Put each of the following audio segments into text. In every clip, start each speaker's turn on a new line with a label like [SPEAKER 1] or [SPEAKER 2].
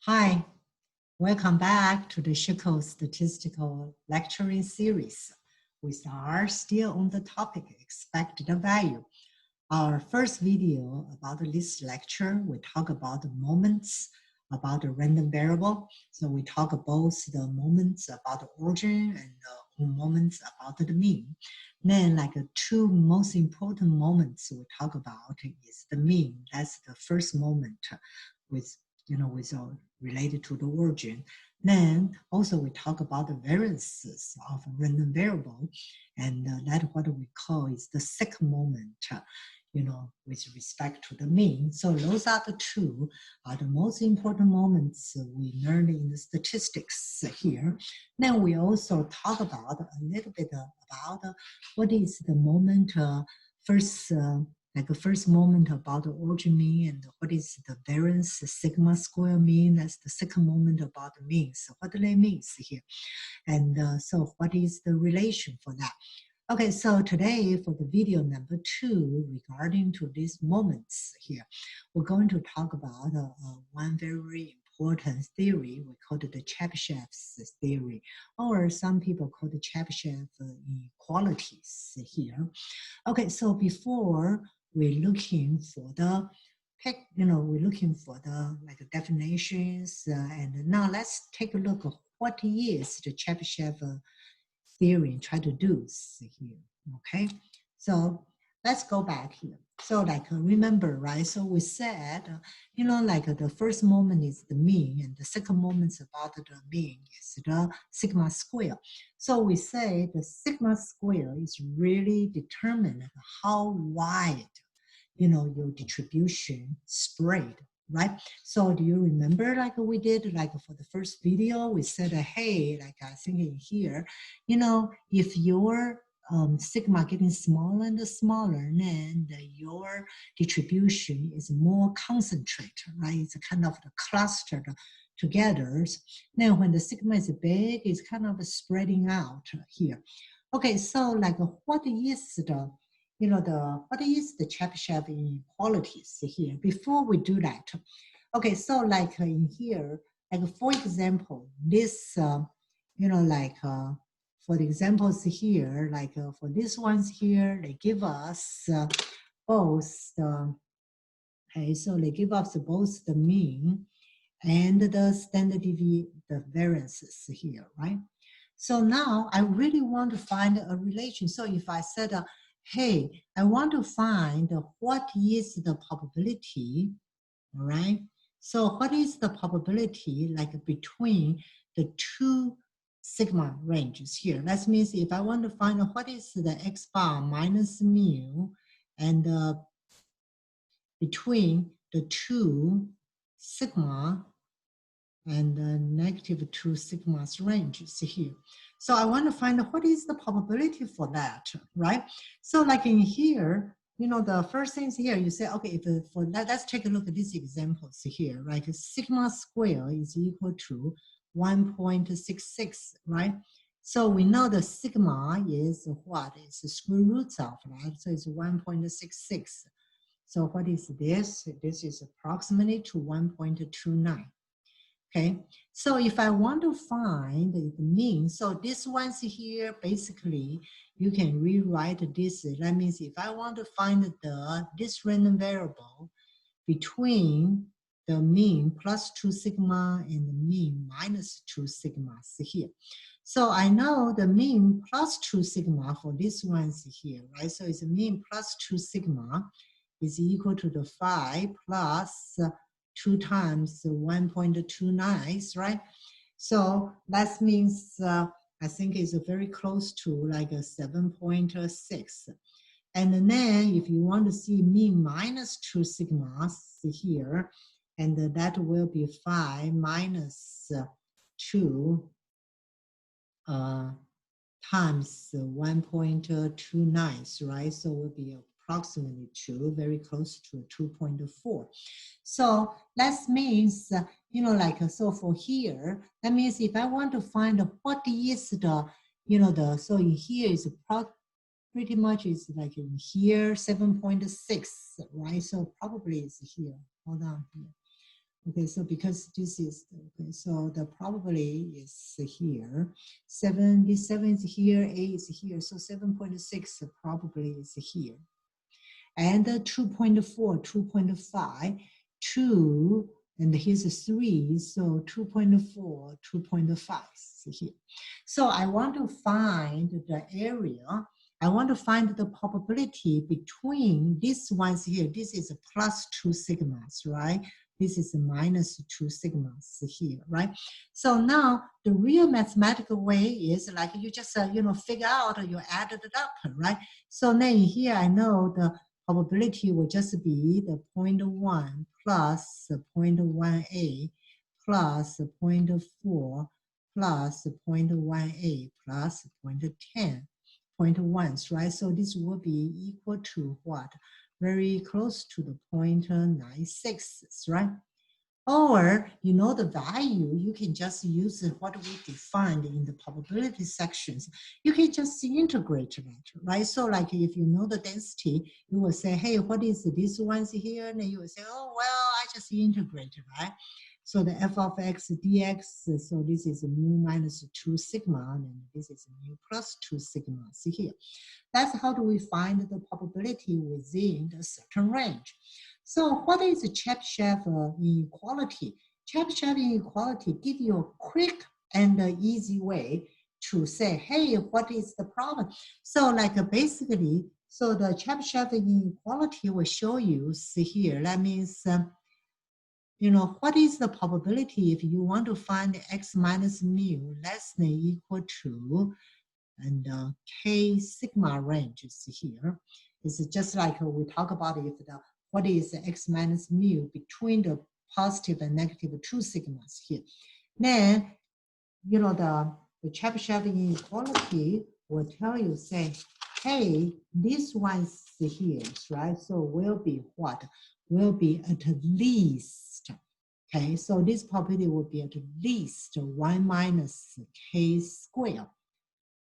[SPEAKER 1] Hi, welcome back to the Chico Statistical Lecturing Series. We are still on the topic expected value. Our first video about this lecture, we talk about the moments, about the random variable. So we talk both the moments about the origin and the moments about the mean. Then like the two most important moments we talk about is the mean. That's the first moment with related to the origin. Then also we talk about the variances of a random variable, and that's what we call is the second moment, with respect to the mean. So those are the two the most important moments we learned in the statistics here. Then we also talk about a little bit about what is the moment first moment about the origin mean and what is the variance sigma square mean. That's the second moment about the mean. So what do they mean here? And so what is the relation for that? Okay, so today for the video number 2 regarding to these moments here, we're going to talk about one very important theory. We call it the Chebyshev's theory, or some people call the Chebyshev inequalities here. Okay, so before we're looking for the we're looking for the definitions, and now let's take a look at what is the Chebyshev theory try to do here. Okay, so let's go back here. So remember, right? So we said, the first moment is the mean, and the second moment is about the mean is the sigma square. So we say the sigma square is really determined how wide, your distribution spread, right? So do you remember we did for the first video, we said, hey, I think in here, if your sigma getting smaller and smaller, then your distribution is more concentrated, right? It's kind of clustered together. Then when the sigma is big, it's kind of spreading out here. Okay, so what is the what is the Chebyshev inequalities here? Before we do that, okay, so in here, for example, this, for the examples here, for these ones here, they give us both the, okay, so they give us both the mean and the standard deviation, the variances here, right? So now I really want to find a relation. So if I said, hey, I want to find what is the probability, all right? So what is the probability between the two sigma ranges here? That means if I want to find what is the x bar minus mu and between the two sigma and negative 2 sigma's ranges here. So I want to find what is the probability for that, right? So in here, the first things here, you say, okay, if for that, let's take a look at these examples here, right? Sigma square is equal to 1.66, right? So we know the sigma is what? It's the square roots of that, so it's 1.66. So what is this? This is approximately to 1.29. Okay, so if I want to find the mean, so this one's here, basically, you can rewrite this. That means if I want to find this random variable between the mean plus 2 sigma and the mean minus 2 sigmas here. So I know the mean plus 2 sigma for this one's here, right? So it's a mean plus 2 sigma is equal to the 5 plus 2 times 1.29, right? So that means I think it's very close to a 7.6. And then if you want to see mean minus 2 sigmas here, and that will be 5 minus 2 times 1.29, right? So it will be approximately 2, very close to 2.4. So that means, so for here, that means if I want to find what is the, so in here is pretty much is in here, 7.6, right? So probably it's here, hold on here. Okay, so because this is, okay, so the probability is here. 7, this 7 is here, 8 is here. So 7.6 probably is here. And 2.4, 2.5, 2, and here's a 3, so 2.4, 2.5 is here. So I want to find the area. I want to find the probability between these ones here. This is plus 2 sigmas, right? This is minus 2 sigmas here, right? So now the real mathematical way is like you just, figure out, you added it up, right? So then here I know the probability will just be the 0.1 plus 0.18 plus 0.4 plus 0.18 plus 0.10, 0.1, right? So this will be equal to what? Very close to the 0.96, right? Or, the value, you can just use what we defined in the probability sections. You can just integrate that, right? So like if you know the density, you will say, hey, what is this ones here? And then you will say, oh, well, I just integrate, right? So the f of x dx, so this is mu minus 2 sigma, and this is mu plus 2 sigma. See here. That's how do we find the probability within a certain range. So what is Chebyshev inequality? Chebyshev inequality gives you a quick and easy way to say, hey, what is the problem? So like basically, so the Chebyshev inequality will show you, see here, that means, what is the probability if you want to find x minus mu less than equal to, and k sigma range is here. It's just like we talk about if what is x minus mu between the positive and negative 2 sigmas here. Then, the Chebyshev inequality will tell you, say, hey, this one is here, right? So will be what? Will be at least, okay? So this probability will be at least 1 minus k squared.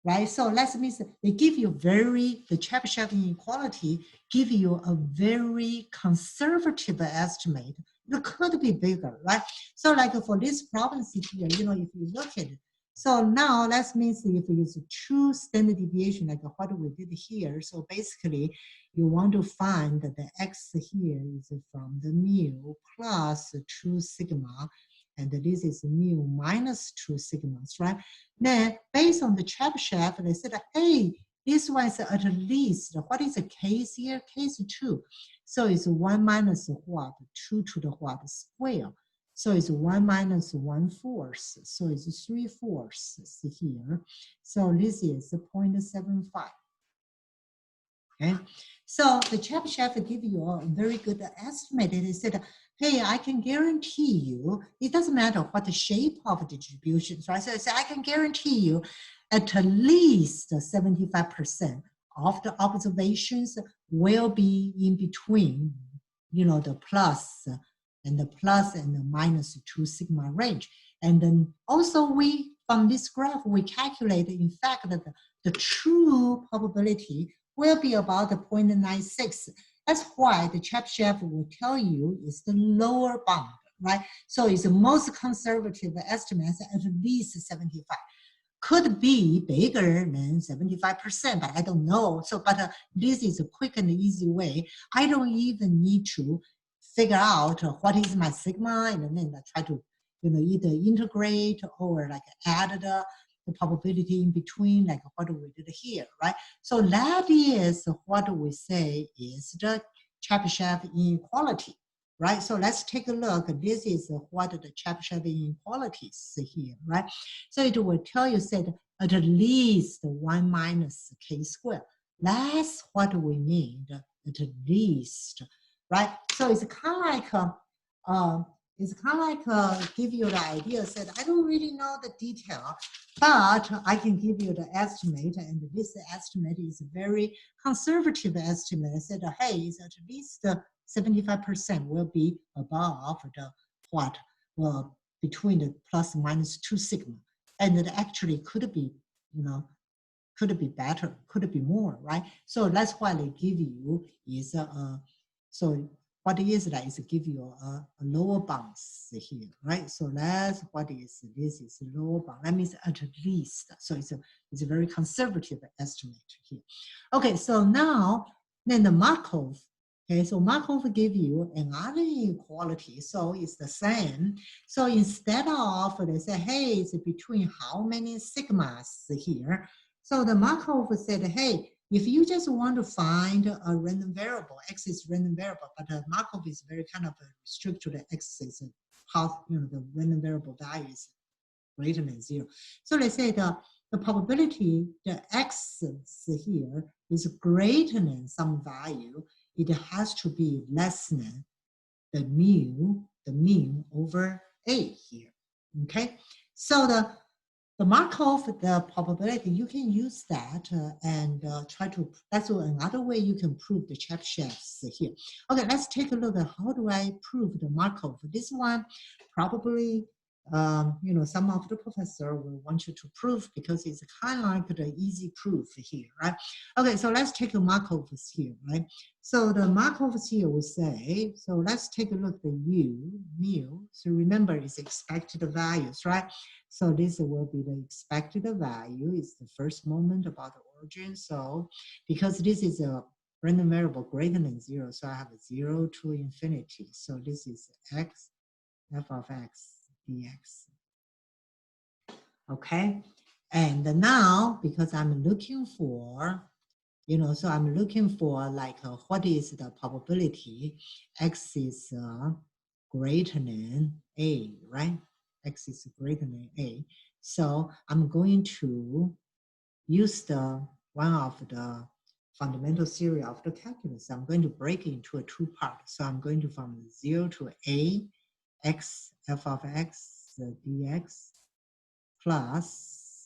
[SPEAKER 1] Right, so that means they give you the Chebyshev inequality give you a very conservative estimate. It could be bigger, right? So like for this problem here, if you look at it, so now that means if you use a true standard deviation, like what we did here, so basically you want to find that the x here is from the mu plus 2 sigma, and this is mu minus 2 sigmas, right? Then, based on the Chebyshev, they said, hey, this one is at least, what is the case here? Case 2. So it's 1 minus what? 2 to the what? Square. So it's 1 minus 1/4. So it's 3/4 here. So this is 0.75. Okay, so the Chebyshev give you a very good estimate. They said, hey, I can guarantee you, it doesn't matter what the shape of the distributions, right? So I can guarantee you at least 75% of the observations will be in between, the plus and the minus 2 sigma range. And then also from this graph, we calculated, in fact, that the true probability will be about 0.96. That's why the Chebyshev will tell you is the lower bound, right? So it's the most conservative estimate at least 75. Could be bigger than 75%, but I don't know. So, but this is a quick and easy way. I don't even need to figure out what is my sigma, and then try to, either integrate or like add the probability in between, like what we did here, right? So that is what we say is the Chebyshev inequality, right? So let's take a look. This is what the Chebyshev inequality is here, right? So it will tell you, said, at least 1 minus k squared. That's what we mean, at least, right? So it's kind of like, give you the idea, said, I don't really know the detail, but I can give you the estimate, and this estimate is a very conservative estimate. I said, hey, it's at least 75% will be above the what? Well, between the plus minus 2 sigma. And it actually could be, could be better, could be more, right? So that's why they give you is, so what is that is give you a lower bounds here, right? So that's what is this is lower bound. That means at least. So it's a very conservative estimate here. Okay, so now then the Markov. Okay, so Markov give you another inequality, so it's the same. So instead of they say, hey, it's between how many sigmas here. So the Markov said, hey, if you just want to find a random variable, x is random variable, but the Markov is very kind of restricted to x is how the random variable value is greater than 0. So let's say the probability the x here is greater than some value, it has to be less than the mean over a here. Okay, so the Markov, the probability, you can use that and try to, that's another way you can prove the Chebyshevs here. Okay, let's take a look at how do I prove the Markov. This one probably, some of the professor will want you to prove because it's kind of like the easy proof here, right? Okay, so let's take a Markovs here, right? So the Markovs here will say, so let's take a look at the mu. So remember it's expected values, right? So this will be the expected value. It's the first moment about the origin. So because this is a random variable greater than 0, so I have 0 to infinity. So this is x, f of x dx. Okay, and now because I'm looking for, so I'm looking for like what is the probability x is greater than a, right? X is greater than a. So I'm going to use the one of the fundamental theory of the calculus. I'm going to break it into a two-part. So I'm going to from 0 to a, x f of x dx plus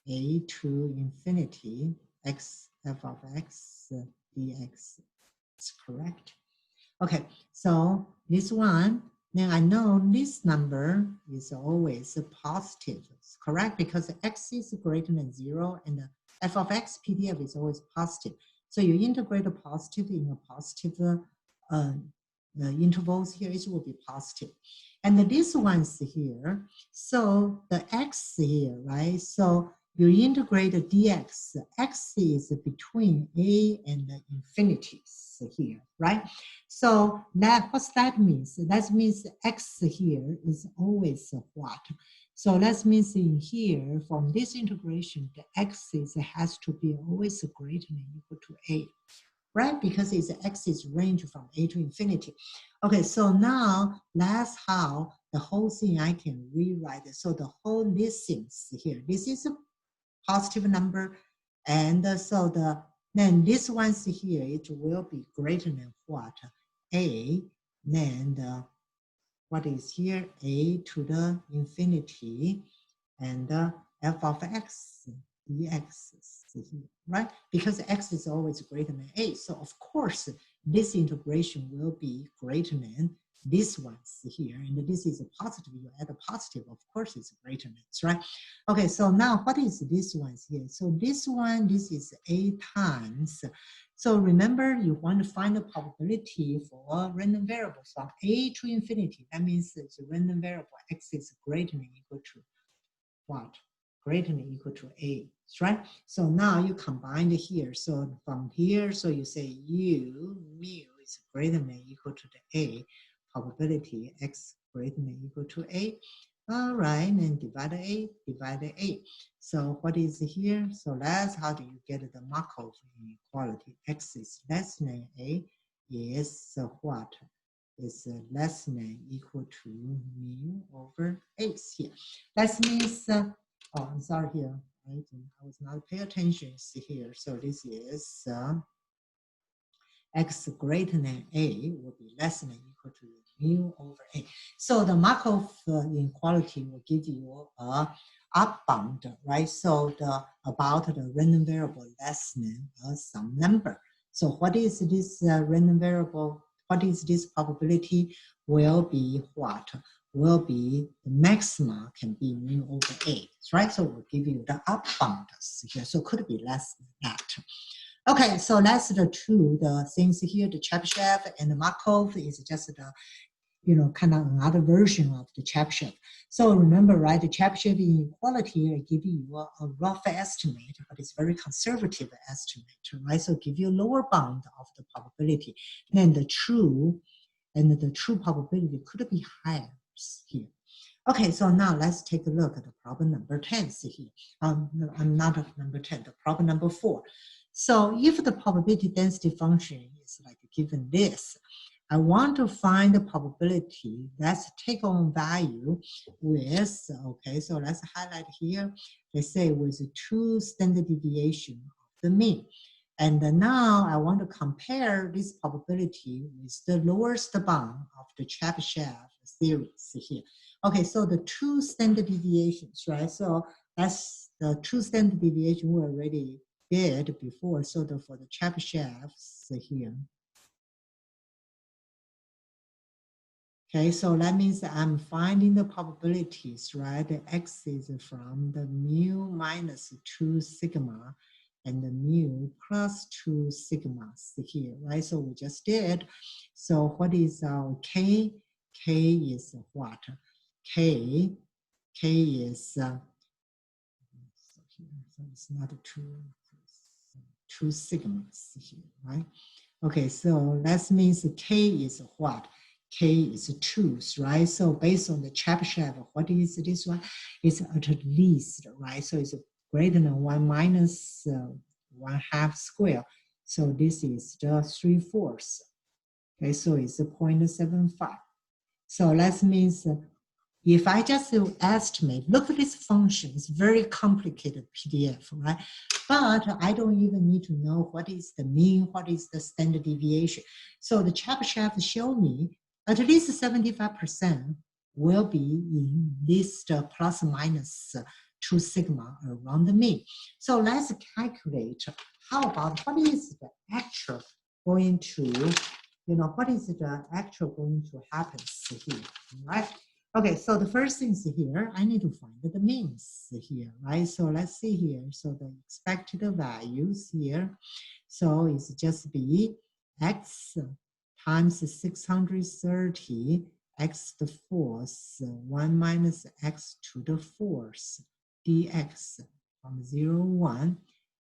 [SPEAKER 1] a to infinity x f of x dx. It's correct. Okay, so this one, then I know this number is always positive. It's correct because x is greater than 0 and the f of x PDF is always positive. So you integrate the positive in a positive intervals here, it will be positive. And this one's here, so the x here, right? So you integrate the dx, x is between a and the infinities here, right? So that, what's that means? That means x here is always what? So that means in here, from this integration, the x has to be always greater than or equal to a, right? Because it's x is range from a to infinity. Okay, so now that's how the whole thing I can rewrite it. So the whole this things here, this is a positive number, and so then this one's here, it will be greater than what? A, then what is here? A to the infinity, and f of x dx, right? Because x is always greater than a, so of course this integration will be greater than this one's here, and this is a positive, you add a positive, of course it's greater than this, right? Okay, so now what is this one's here? So this one, this is a times, so remember you want to find the probability for random variables from a to infinity. That means it's a random variable x is greater than equal to what? Greater than equal to a, right? So now you combine it here. So from here, so you say mu is greater than equal to the a, probability x greater than equal to a. All right, and divide a. So what is here? So that's how do you get the Markov inequality? X is less than a is what? Is less than equal to mu over a here. That means, oh, I'm sorry here, I was not paying attention here. So this is x greater than a will be less than equal to mu over a. So the Markov inequality will give you a up bound, right? So about the random variable less than some number. So what is this random variable? What is this probability? Will be what? Will be the maxima can be mu over a, right? So we'll give you the up bound here. So could be less than that. Okay, so that's the things here, the Chebyshev and the Markov is just the, kind of another version of the Chebyshev. So remember, right, the Chebyshev inequality give you a rough estimate, but it's very conservative estimate, right? So give you a lower bound of the probability. Then the true probability could be higher here. Okay, so now let's take a look at the problem number 10 here. Not number 10, the problem number 4. So if the probability density function is like given this, I want to find the probability that's take-home value with, okay, so let's highlight here. They say with 2 standard deviation of the mean. And now I want to compare this probability with the lowest bound of the Chebyshev series here. Okay, so the 2 standard deviations, right? So that's the 2 standard deviation we already did before. So for the Chebyshevs here. Okay, so that means I'm finding the probabilities, right? The x is from the mu minus 2 sigma and the mu plus 2 sigmas here, right? So we just did. So what is our k? K is what? K is, so it's not 2 sigmas here, right? Okay, so that means k is what? K is 2, right? So based on the Chebyshev, what is this one? It's at least, right? So it's greater than 1 minus 1/2 square. So this is the 3/4. Okay, so it's 0.75. So that means if I just estimate, look at this function, it's very complicated PDF, right? But I don't even need to know what is the mean, what is the standard deviation. So the Chebyshev show me at least 75% will be in this plus minus 2 sigma around the mean. So let's calculate how about what is the actual going to, what is the actual going to happen here, right? Okay, so the first thing is here, I need to find the means here, right? So let's see here. So the expected values here. So it's just be x times 630, x to the 4th, 1 minus x to the 4th, dx from 0, 1.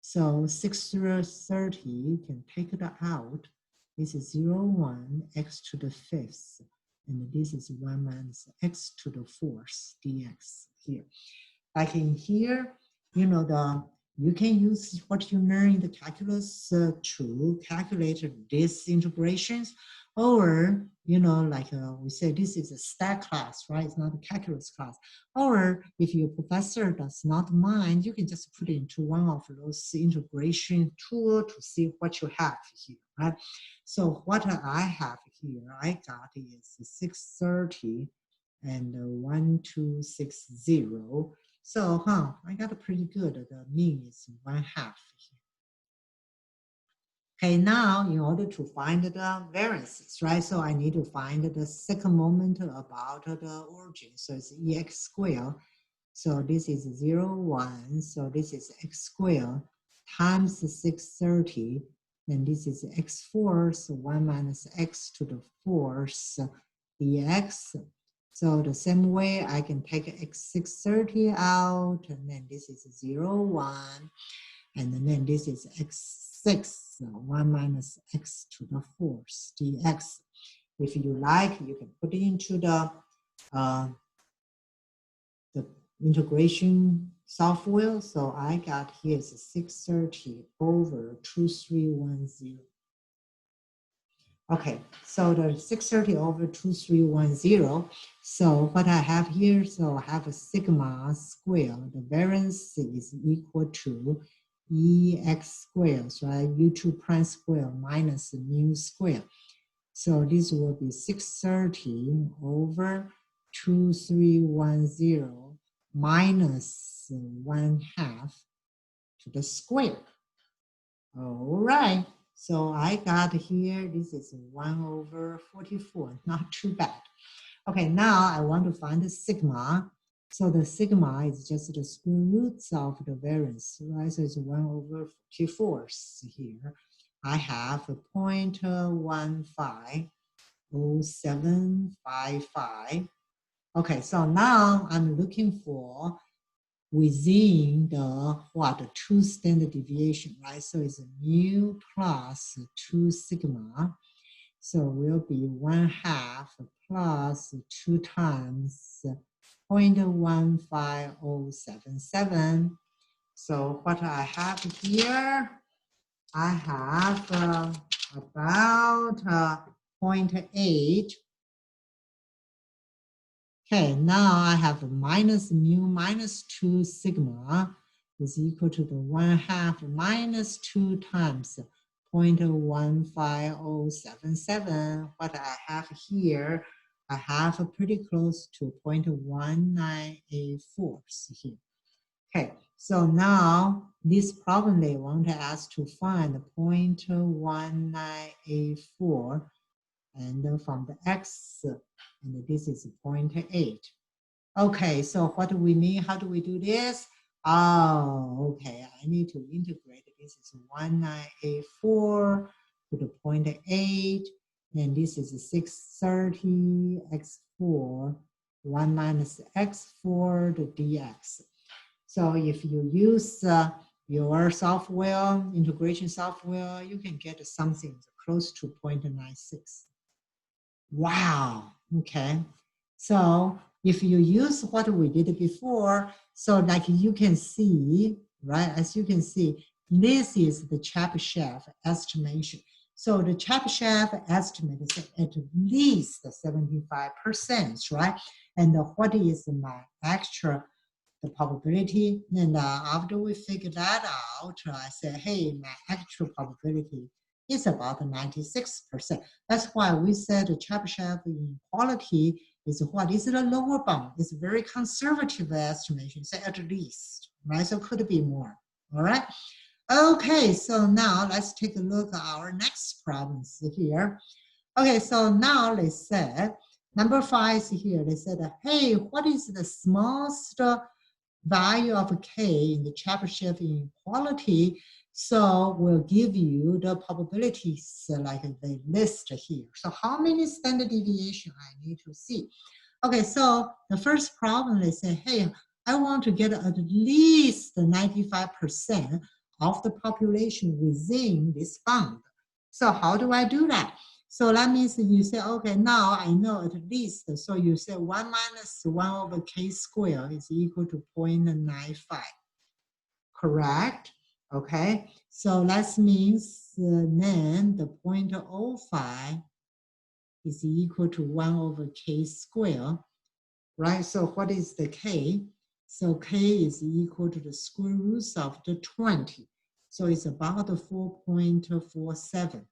[SPEAKER 1] So 630 can take it out. This is 0, 1, x to the 5th. And this is 1 minus x to the 4th dx here. Like in here, you can use what you learn in the calculus to calculate these integrations, or like we say, this is a stat class, right? It's not a calculus class. Or if your professor does not mind, you can just put it into one of those integration tool to see what you have here, right? So what I have here, I got is 630 and 1260. So, I got a pretty good. The mean is 1/2 here. Okay, now in order to find the variances, right? So I need to find the second moment about the origin. So it's ex squared. So this is 0, 1. So this is x squared times 630. And this is x 4th, 1 minus x to the 4th dx. So the same way I can take x 630 out, and then this is 0, 1. And then this is x6, 1 minus x to the 4th dx. If you like, you can put it into the integration software. So I got here is 630 over 2310. Okay, so the 630 over 2310. So what I have here, so I have a sigma squared. The variance is equal to ex squared, right? U2 prime squared minus mu squared. So this will be 630 over 2310 minus 1/2 to the square. All right. So I got here, this is 1 over 44, not too bad. Okay, now I want to find the sigma. So the sigma is just the square roots of the variance, right? So it's 1/44 here. I have a 0.150755. Okay, so now I'm looking for within the true standard deviation, right? So it's mu plus 2 sigma. So will be 1/2 plus 2 times 0.15077. So what I have here, I have about 0.8. Okay, now I have minus mu minus 2 sigma is equal to the 1/2 minus 2 times 0.15077. What I have here, I have pretty close to 0.1984 here. Okay, so now this problem they want us to find 0.1984, and from the x, and this is 0.8. Okay, so what do we mean? How do we do this? Oh, okay, I need to integrate. This is 1984 to the 0.8, and this is 630 x4, 1 minus x4, the dx. So if you use your software, integration software, you can get something close to 0.96. Wow, okay. So if you use what we did before, so like you can see, right, as you can see, this is the Chebyshev estimation. So the Chebyshev estimate is at least 75%, right? And what is my extra the probability? And after we figure that out, I say, hey, my actual probability is about 96%. That's why we said the Chebyshev inequality is what is the lower bound. It's a very conservative estimation, say at least, right? So could be more, all right? Okay, so now let's take a look at our next problems here. Okay, so now they said, number 5 is here. They said, hey, what is the smallest value of k in the Chebyshev inequality? So we'll give you the probabilities like they list here. So how many standard deviation I need to see? Okay, so the first problem, they say, hey, I want to get at least 95% of the population within this bound. So how do I do that? So that means you say, okay, now I know at least, so you say 1 minus 1/k squared is equal to 0.95. Correct? Okay, so that means then the 0.05 is equal to 1/k squared, right? So what is the k? So k is equal to the square root of the 20. So it's about 4.47.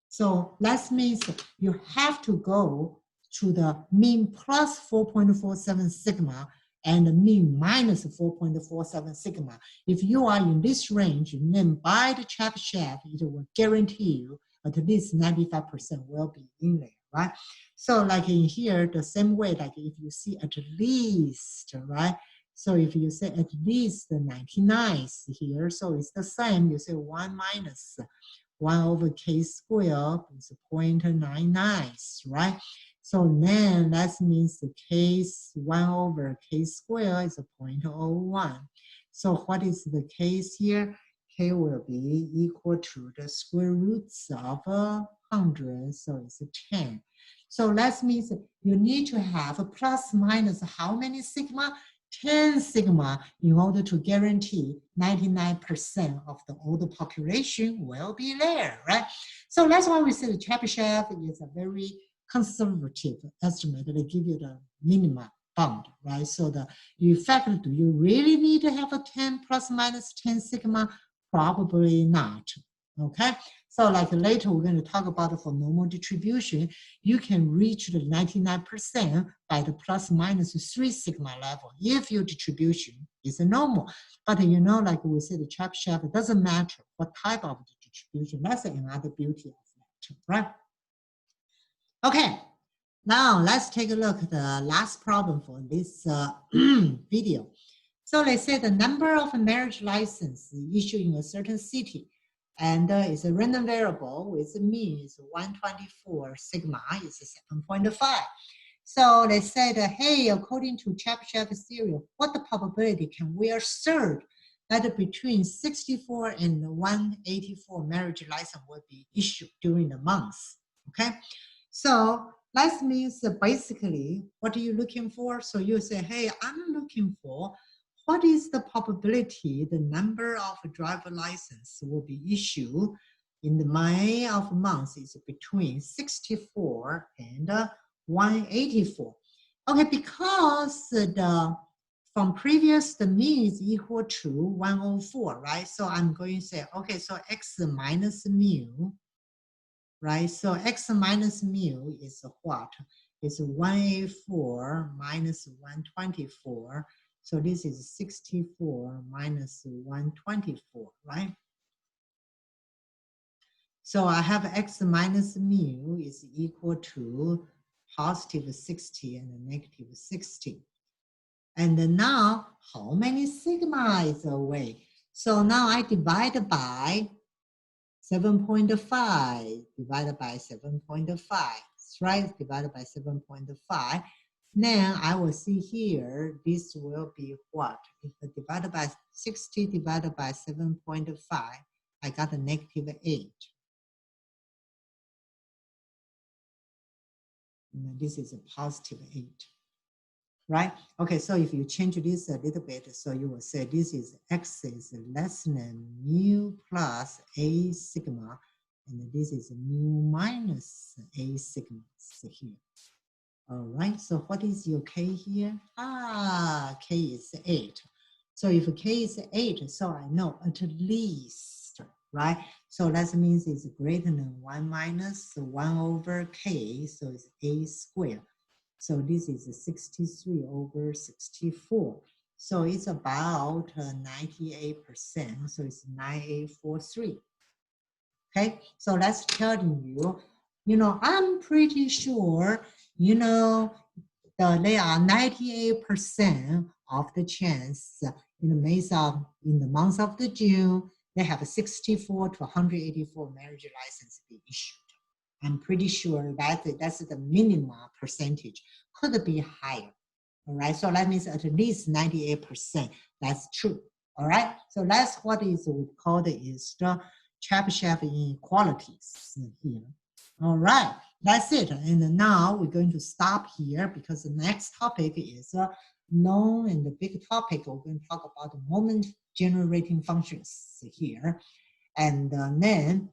[SPEAKER 1] So that means you have to go to the mean plus 4.47 sigma and the mean minus 4.47 sigma. If you are in this range, then by the Chebyshev, it will guarantee you at least 95% will be in there, right? So like in here, the same way, like if you see at least, right? So if you say at least 99 here, so it's the same, you say 1 minus 1/k squared is 0.99, right? So then that means the case 1/k squared is 0.01. So what is the case here? K will be equal to the square roots of 100, so it's 10. So that means you need to have a plus minus how many sigma? 10 sigma in order to guarantee 99% of the older population will be there, right? So that's why we say the Chebyshev is a very conservative estimate. They give you the minimum bound, right? So the effect, do you really need to have a 10 plus minus 10 sigma? Probably not, okay? So like later we're going to talk about for normal distribution, you can reach the 99% by the plus minus 3 sigma level if your distribution is normal. But you know, like we said, the Chebyshev, it doesn't matter what type of distribution. That's another beauty of that, right? Okay, Now let's take a look at the last problem for this video. So let's say the number of marriage licenses issued in a certain city, and it's a random variable with mean is 124, sigma is 7.5. So they said, hey, according to Chebyshev's theory, what the probability can we assert that between 64 and 184 marriage license will be issued during the month? Okay, so that means basically, what are you looking for? So you say, hey, I'm looking for what is the probability the number of driver license will be issued in the May of month is between 64 and 184. Okay, because from previous the mean is equal to 104, right? So I'm going to say, okay, so x minus mu, right? So x minus mu is what? It's 184 minus 124. So this is 64 minus 124, right? So I have x minus mu is equal to positive 60 and negative 60. And now, how many sigma is away? So now I divide by 7.5 divided by 7.5, right? Divided by 7.5. Then I will see here, this will be what? If I divided by 60 divided by 7.5, I got a negative 8. And this is a positive 8. Right? Okay, so if you change this a little bit, so you will say this is x is less than mu plus a sigma, and this is mu minus a sigma here. All right, so what is your k here? K is 8. So if k is 8, so I know at least, right? So that means it's greater than 1 minus 1 over k, so it's a squared. So this is 63 over 64. So it's about 98%. So it's 9843. Okay, so that's telling you, I'm pretty sure, there are 98% of the chance in the month of the June, they have 64 to 184 marriage license be issued. I'm pretty sure that that's the minimum percentage. Could be higher. All right, so that means at least 98%. That's true. All right, so that's what is we call is the Chebyshev inequalities here. All right, that's it. And now we're going to stop here because the next topic is a long and the big topic. We're going to talk about the moment generating functions here. And then,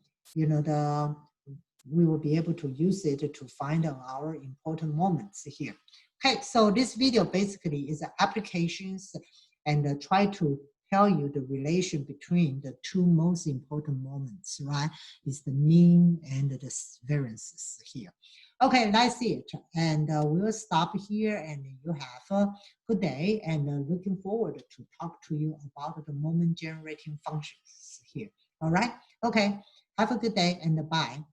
[SPEAKER 1] we will be able to use it to find our important moments here. Okay, so this video basically is applications and try to tell you the relation between the two most important moments, right? Is the mean and the variances here. Okay, that's it. And we'll stop here and you have a good day and looking forward to talk to you about the moment generating functions here. All right, okay, have a good day and bye.